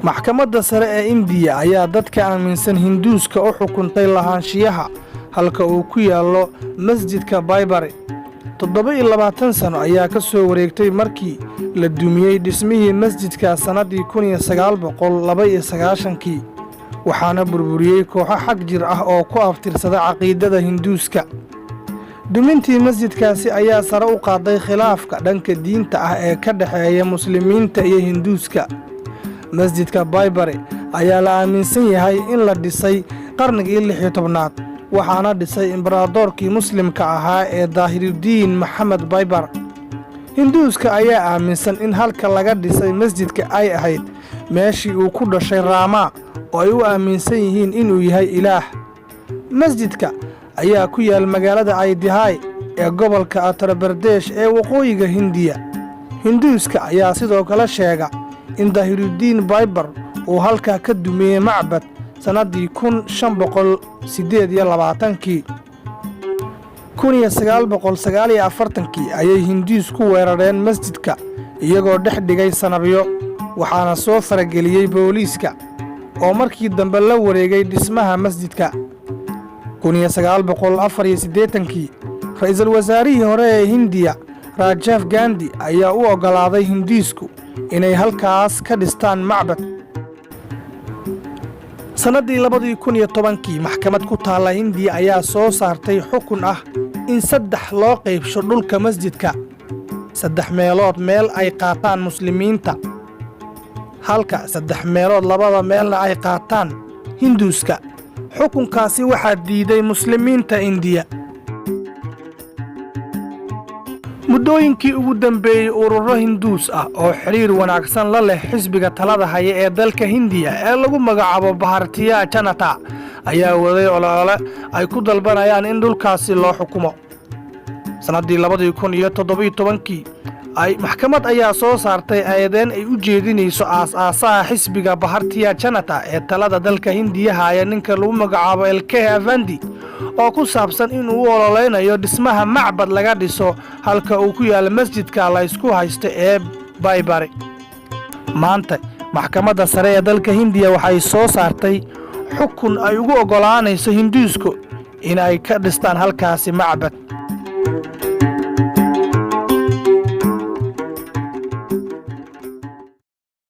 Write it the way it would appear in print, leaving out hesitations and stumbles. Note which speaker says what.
Speaker 1: maxkamadda sare ee Indiya ayaa dadka aaminsan Hinduuska u xukuntay lahaanshiyaha halka uu ku yaallo masjidka Baybari. 27 sano ayaa ka soo wareegtay markii la dumiyey dhismihii masjidka sanadii 1992 waxaana burburiyey kooxo xag jir ah oo ku aftirsada caqiidada Hinduuska. dumintii masjidkaasi ayaa sare u qaaday khilaafka dhanka diinta ah ee ka dhaxeeya muslimiinta iyo Hinduuska. masjidka Baybari ayaa la aaminsan yahay in la dhisay qarnigii 16aad waxaana dhisay imbaradorkii muslimka ahaa ee Daahirudiin Maxamed Baybar. Hinduuska ayaa aaminsan in halka laga dhisay masjidka ay ahayd meeshii uu ku dhashay Raama oo ay u aaminsan yihiin inuu yahay ilaah. masjidka ayaa ku yaal magaalada Ayodhya ee gobolka Uttar Pradesh ee waqooyiga Hindiya. Hinduuska ayaa sidoo kale sheega in Daahirudiin Baybar uu halka ka dumiyey macbad sanadii 1528. 1949 ayay Hinduusku weerareen masjidka iyagoo dhex dhigay sanabyo waxaana soo farageliyey booliiska oo markii dambe la wareegay dhismaha masjidka. 1984 ra'iisul wasaarihii hore ee Hindiya Rajiv Gandhi ayaa u ogolaaday Hinduusku inay halkaas ka dhistaan macbad. sanadii 2010 maxkamad ku taala Hindiya ayaa soo saartay xukun ah in 3 loo qaybsho dhulka masjidka. 3 meelood meel ay qaataan muslimiinta halka 3 meelood labada meelna ay qaataan Hinduuska. xukunkaasi waxaa diiday muslimiinta Indiya. muddooyinkii ugu dambeeyey ururo Hinduus ah oo xiriir wanaagsan la leh xisbiga talada haya ee dalka Hindiya ee lagu magacaabo Bharatiya Janata ayaa waday olole ay ku dalbanayaan in dhulkaasi loo xukumo. sanadii 2017 ay maxkamad ayaa soo saartay eedayn ay u jeedinayso aasaasaha xisbiga Bharatiya Janata ee talada dalka Hindiya haya ninka lagu magacaabo LK Avandi oo ku saabsan inuu u ololeynayo dhismaha macbad laga dhiso halka uu ku yaal masjidka la isku haysto ee Baybari. maanta maxkamadda sare ee dalka Hindiya waxay soo saartay xukun ay ugu ogolaanayso Hinduusku in ay ka dhistaan halkaasi macbad.